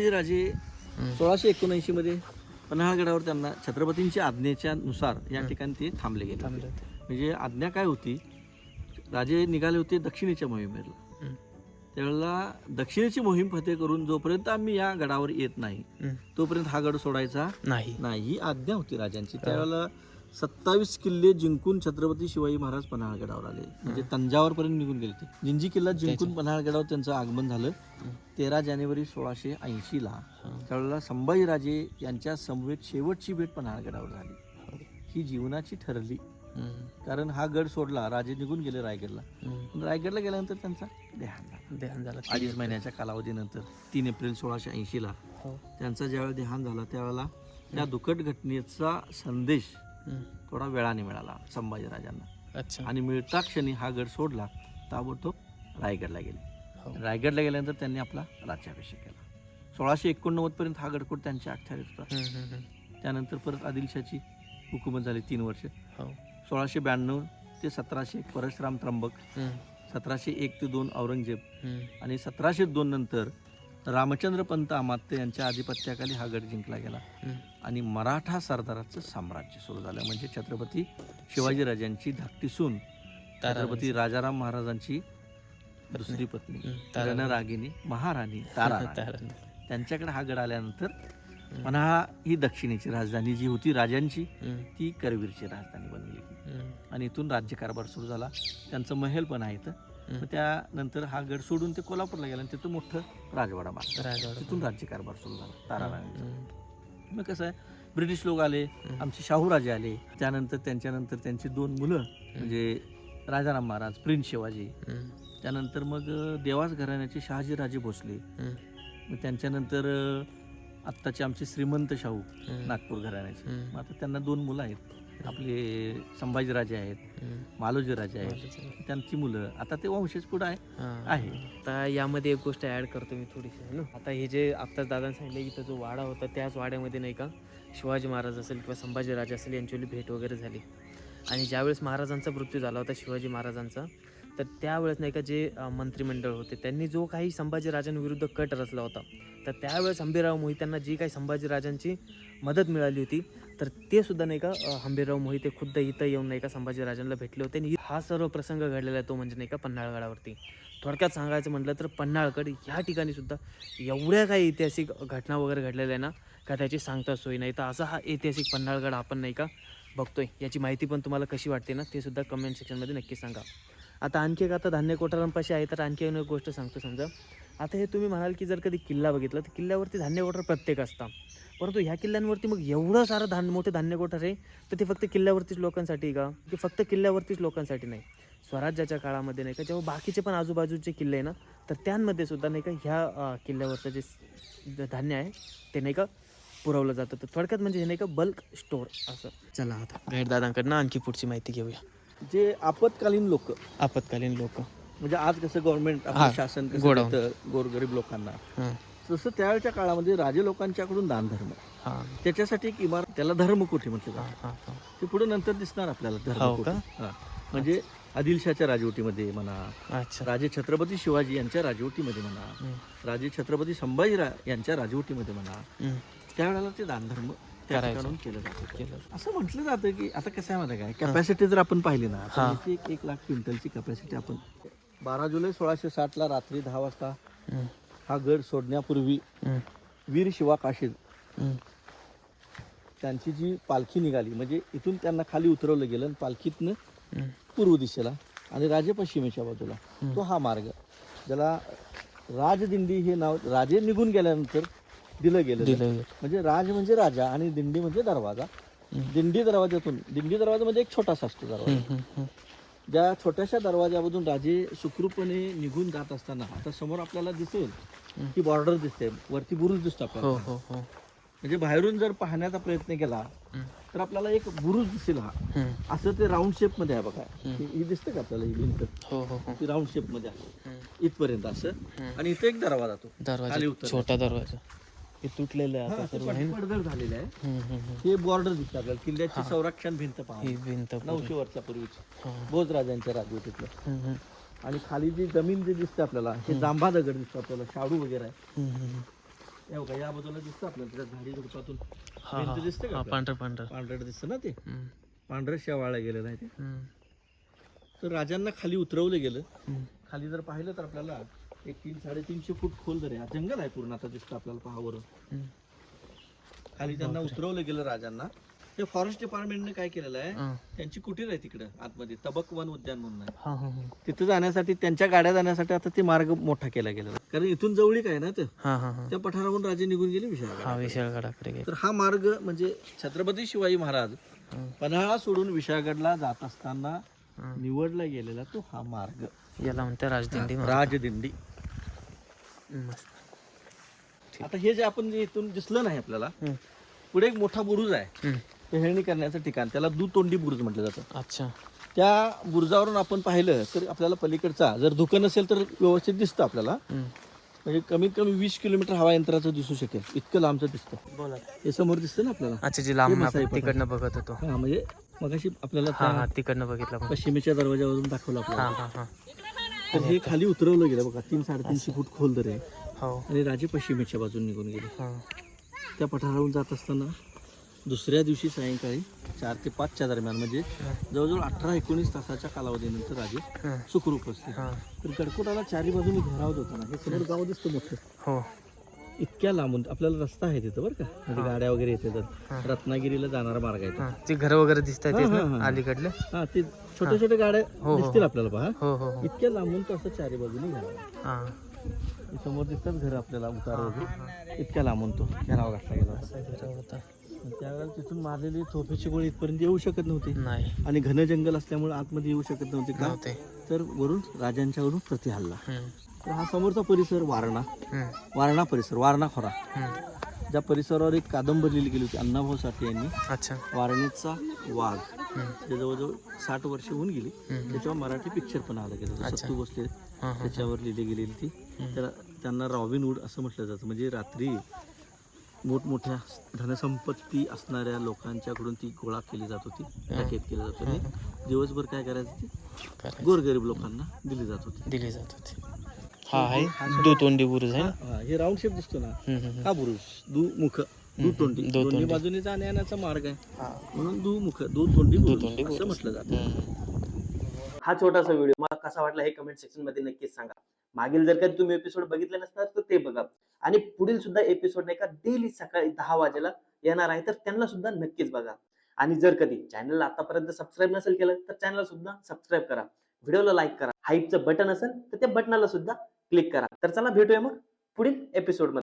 संभाजीराजे 1679 मध्ये पन्हाळगडावर त्यांना छत्रपतींच्या आज्ञेच्या नुसार या ठिकाणी ते थांबले गेले होते. म्हणजे आज्ञा काय होती, राजे निघाले होते दक्षिणेच्या मोहिमेला. त्यावेळेला दक्षिणेची मोहीम फते करून जोपर्यंत आम्ही या गडावर येत नाही तोपर्यंत हा गड सोडायचा नाही ही आज्ञा होती राजांची. त्यावेळेला 27 किल्ले जिंकून छत्रपती शिवाजी महाराज पन्हाळगडावर आले. म्हणजे तंजावरपर्यंत निघून गेले. ते जिंजी किल्ला जिंकून पन्हाळगडावर त्यांचं आगमन झालं 13 जानेवारी 1680ला. त्यावेळेला संभाजीराजे यांच्या समवेत शेवटची भेट पन्हाळगडावर झाली. ही जीवनाची ठरली, कारण हा गड सोडला, राजे निघून गेले रायगडला. रायगडला गेल्यानंतर त्यांचा देहांत झाला 2.5 महिन्याच्या कालावधीनंतर 3 एप्रिल 1680ला त्यांचा ज्यावेळेला देहांत झाला त्यावेळेला त्या दुःखद घटनेचा संदेश थोडा वेळाने मिळाला संभाजीराजांना. आणि मिळता क्षणी हा गड सोडला, ताबडतोब रायगडला गेले. रायगडला गेल्यानंतर त्यांनी आपला राज्याभिषेक केला. 1689 पर्यंत हा गडकोट त्यांच्या अखत्यारीत होता. त्यानंतर परत आदिलशाची हुकूमत झाली 3 वर्ष. 1692 ते 1701 परशुराम त्र्यंबक, 1701 ते 2 औरंगजेब आणि 1702 नंतर रामचंद्र पंत अमात्य यांच्या आधिपत्याखाली हा गड जिंकला गेला आणि मराठा सरदाराचं साम्राज्य सुरू झालं. म्हणजे छत्रपती शिवाजीराजांची धाकटी सून छत्रपती राजाराम महाराजांची दुसरी पत्नी रणरागिणी महाराणी ताराराणी, त्यांच्याकडे हा गड आल्यानंतर पन्हाळा ही दक्षिणेची राजधानी जी होती राजांची ती करवीरची राजधानी बनवली आणि इथून राज्यकारभार सुरू झाला. त्यांचं महल पण आहे इथं. त्यानंतर हा गड सोडून ते कोल्हापूरला गेला आणि तिथं मोठं राजवाडा बांधला. तिथून राज्यकारभार सुरू झाला ताराराणी. मग कसं आहे, ब्रिटिश लोक आले, आमचे शाहूराजे आले. त्यानंतर त्यांच्यानंतर त्यांची 2 मुलं म्हणजे राजाराम महाराज, प्रिन्स शिवाजी. त्यानंतर मग देवास घराण्याचे शहाजीराजे भोसले. मग त्यांच्यानंतर आत्ताचे आमचे श्रीमंत शाहू नागपूर घराण्याचे. मग आता त्यांना 2 मुलं आहेत, आपले संभाजीराजे आहेत, मालोजीराजे आहेत, त्यांची मुलं. आता ते वंशज पुढं आहे. आता यामध्ये एक गोष्ट ॲड करतो मी थोडीशी ना. आता हे जे आत्ताच दादांनी सांगितलं इथं जो वाडा होता त्याच वाड्यामध्ये नाही का शिवाजी महाराज असेल किंवा संभाजीराजे असेल यांची भेट वगैरे झाली. आणि ज्यावेळेस महाराजांचा मृत्यू झाला होता शिवाजी महाराजांचा, तर त्यावेळेस नाही का जे मंत्रिमंडळ होते त्यांनी जो काही संभाजीराजांविरुद्ध कट रचला होता, तर त्यावेळेस हंबीरराव मोहित्यांना जी काही संभाजीराजांची मदत मिळाली होती, तर ते सुद्धा नाही का हंबीरराव मोहिते खुद्द इथं येऊन नाही का संभाजीराजांना भेटले होते. आणि हा सर्व प्रसंग घडलेला आहे तो म्हणजे नाही का पन्हाळगडावरती. थोडक्यात सांगायचं म्हटलं तर पन्हाळगड ह्या ठिकाणी सुद्धा एवढ्या काही ऐतिहासिक घटना वगैरे घडलेल्या आहे ना का त्याची सांगता सोय नाही. तर असा हा ऐतिहासिक पन्हाळगड आपण नाही का बघतोय. याची माहिती पण तुम्हाला कशी वाटते ना ते सुद्धा कमेंट सेक्शनमध्ये नक्की सांगा. आता आणखी एक आता धान्य कोठारांपाशी आहे, तर आणखी एक गोष्ट सांगतो. समजा आता हे तुम्ही म्हणाल की जर कधी किल्ला बघितला तर किल्ल्यावरती धान्य कोठार प्रत्येक असतात, परंतु ह्या किल्ल्यांवरती मग एवढं सारं मोठे धान्य कोठार आहे तर ते फक्त किल्ल्यावरतीच लोकांसाठी का? ते फक्त किल्ल्यावरतीच लोकांसाठी नाही. स्वराज्याच्या काळामध्ये नाही का जेव्हा बाकीचे पण आजूबाजूचे किल्ले आहे ना, तर त्यांमध्ये सुद्धा नाही का ह्या किल्ल्यावरचं जे धान्य आहे ते नाही का पुरवलं जातं. तर थोडक्यात म्हणजे हे नाही का बल्क स्टोअर असं. चला आता गाईड दादांकडनं आणखी पुढची माहिती घेऊया. जे आपत्कालीन लोक म्हणजे आज कसं गव्हर्नमेंट शासन कसं देतं गोरगरीब लोकांना, तसं त्यावेळच्या काळामध्ये राजे लोकांच्याकडून दानधर्म, त्याच्यासाठी एक इमारत त्याला धर्मकोठी म्हटलं जातं. ते पुढे नंतर दिसणार आपल्याला धर्मकोठी. म्हणजे आदिलशाच्या राजवटीमध्ये म्हणा, राजे छत्रपती शिवाजी यांच्या राजवटीमध्ये म्हणा, राजे छत्रपती संभाजीराव यांच्या राजवटीमध्ये म्हणा, त्यावेळेला ते दानधर्म त्या ठिकाणून केलं जातं. असं म्हटलं जातं की आता कसं आहे माहिती काय, कॅपॅसिटी जर आपण पाहिली ना, 1 लाख क्विंटलची कॅपॅसिटी. आपण 12 जुलै 1660ला रात्री 10 वाजता हा गड सोडण्यापूर्वी वीर शिवा काशीद त्यांची जी पालखी निघाली, म्हणजे इथून त्यांना खाली उतरवलं गेलं आणि पालखीतनं पूर्व दिशेला आणि राजे पश्चिमेच्या बाजूला तो हा मार्ग, ज्याला राजदिंडी हे नाव राजे निघून गेल्यानंतर दिलं गेलं. म्हणजे राज म्हणजे राजा आणि दिंडी म्हणजे दरवाजा. दिंडी दरवाजा म्हणजे एक छोटासा असतो दरवाजा. ज्या छोट्याशा दरवाजामधून राजे सुखरूपणे निघून जात असताना आता समोर आपल्याला दिसेल की बॉर्डर दिसते, वरती बुरुज दिसतो आपल्याला. म्हणजे बाहेरून जर पाहण्याचा प्रयत्न केला तर आपल्याला एक बुरुज दिसेल. हा असं ते राऊंड शेप मध्ये आहे बघा. ही दिसते का आपल्याला ही भिंत? ती राऊंड शेप मध्ये आहे इथपर्यंत असं. आणि इथे एक दरवाजा, तो छोटा दरवाजा तुटलेलं आहे, पडझड झालेलं आहे. हे बॉर्डर दिसतं आपल्याला किल्ल्याची संरक्षण भिंत पहा, 900 वर्षापूर्वीची भोजराजांच्या राजवटीतलं. आणि खाली जी जमीन जे दिसते आपल्याला हे जांभा दगड दिसतो आपल्याला, शाडू वगैरे आहे. हे बघा या बाजूला दिसतं आपल्याला त्या झाडी झुडपातून हा भिंत दिसते का हा आपल्याला? पांढरं पांढरं. पांढरं दिसतं ना ते, हम्म, पांढरं शेवाळलं गेलेलं आहे ते. हम्म, तर राजांना खाली उतरवलं गेलं. हम्म. खाली जर पाहिलं तर आपल्याला एक 300-350 फूट खोल दर आहे. हा जंगल आहे पूर्ण, आता दिसतं आपल्याला पहावरून. हम्म. खाली त्यांना उतरवलं गेलं राजांना. ते फॉरेस्ट डिपार्टमेंटने काय केलेलं आहे, हा, त्यांची कुटीर आहे तिकडं आतमध्ये, तबक वन उद्यान म्हणून आहे. हा, हा, हा. तिथं जाण्यासाठी, त्यांच्या गाड्या जाण्यासाठी आता ते मार्ग मोठा केला गेला, कारण इथून जवळीक आहे ना ते. हा, हा, हा. त्या पठारावरून राजे निघून गेले विशाळगड. हा विशाळगडाकडे गेले. तर हा मार्ग म्हणजे छत्रपती शिवाजी महाराज हम्म, पन्हाळा सोडून विशाळगडला जात असताना हम्म. निवडला गेलेला तो हा मार्ग, याला म्हणते राजदिंडी मार्ग. राजदिंडी. मस्त. आता हे जे आपण जे इथून दिसलं नाही आपल्याला, हम्म, पुढे एक मोठा बुरुज आहे, हम्म. टेहळणी करण्याचं ठिकाण, त्याला दुतोंडी बुरुज म्हटलं जातं. अच्छा. त्या बुरुजावरून आपण पाहिलं तर आपल्याला पलीकडचा जर धुकं नसेल तर व्यवस्थित दिसतं आपल्याला, हम्म. म्हणजे कमीत कमी 20 किलोमीटर हवा यंत्राचं दिसू शकेल, इतकं लांबचं दिसतं. बोला. हे समोर दिसतं ना आपल्याला. अच्छा, जी लांब हे मसाई आपण तिकडनं बघत होतो. हा, म्हणजे मगाशी आपल्याला हा, त्या हा, तिकडनं बघितलं पण. पश्चिमेच्या दरवाजावरून दाखवलं हा, आपल्याला. हा, हा. तर हे खाली उतरवलं गेलं बघा, 300-350 फूट खोल दर आहे. हो. आणि राजे पश्चिमेच्या बाजून निघून गेले. हा. त्या पठारावरून जात असताना दुसऱ्या दिवशी सायंकाळी 4 ते 5च्या दरम्यान, म्हणजे जवळजवळ 18-19 तासाच्या कालावधीनंतर राजे हा, सुखरूप बसले. हा. तर गडकोटाला चारी बाजूने घेरावत होता ना, हे समोर गाव दिसतं मोठं, हो. इतक्या लांबून आपल्याला रस्ता आहे तिथं बरं का, म्हणजे गाड्या वगैरे येते तर हा. रत्नागिरीला जाणारा मार्ग आहे तो. हा, ते घर वगैरे दिसत आहेत हा, हा, हा. अलीकडले. हा, ते छोट्या छोट्या गाड्या हो, हो. दिसतील आपल्याला पहा. हो, हो, हो. इतक्या लांबून तो असं चारी बाजूने घेरावा. हा. समोर दिसतात घर आपल्याला, उतार वगैरे, इतक्या लांबून तो घेरावा घातला गेला होता. असा घर होता. त्यावेळेला तिथून मारलेली तोफेची गोळी इथपर्यंत येऊ शकत नव्हती, नाही आणि घन जंगल असल्यामुळे आतमध्ये येऊ शकत नव्हते का, नव्हते. तर वरून राजांच्यावरून प्रतिहल्ला. हम्म, तर हा समोरचा परिसर वारणा, हम्म, वारणा परिसर, वारणा खोरा, हम्म. ज्या परिसरावर एक कादंबरी लिहिली गेली होती अण्णाभाऊ साठे यांनी, अच्छा. वारणेचा वाघ, हम्म, जे जवळजवळ 60 वर्ष होऊन गेली. हम्म. त्याच्यावर मराठी पिक्चर पण आलं गेलं, अच्छा. सत्तू भोसले हा, हा. त्याच्यावर लिहिली गेलेली ती. तर त्यांना रॉबिनहूड असं म्हटलं जातं, म्हणजे रात्री मोठमोठ्या धनसंपत्ती असणाऱ्या लोकांच्याकडून ती गोळा केली जात होती, डकैत केली जात होती, दिवसभर काय करायचं ती करायचं. गोरगरीब लोकांना दिली जात होती. दिली जात होती. हा आहे दुतोंडी बुरुज आहे ना. हा, हे राऊंड शेप दिसतो ना, हम्म, हम्म, हा बुरुज दुमुख, दुतोंडी, दुतोंडी. दोन्ही बाजूने जाण्या येण्याचा मार्ग आहे, हा. म्हणून दुमुख, दुतोंडी दुतोंडी बुरुज असं बुरुज. म्हटलं जातं. हम्म. हा छोटासा व्हिडिओ मला कसा वाटला हे कमेंट सेक्शन मध्ये नक्कीच सांगा. मागील जर कधी तुम्ही एपिसोड बघितले नसणार तर ते बघा, आणि पुढील सुद्धा एपिसोड नाही का डेली सकाळी 10 वाजेला येणार आहे, तर त्यांना सुद्धा नक्कीच बघा. आणि जर कधी चॅनलला आतापर्यंत सबस्क्राईब नसेल केलं तर चॅनलला सुद्धा सबस्क्राईब करा, व्हिडिओला लाईक करा, हाईपचं बटन असेल तर त्या बटनाला सुद्धा क्लिक करा. तर चला भेटूया मग पुढील एपिसोड मध्ये.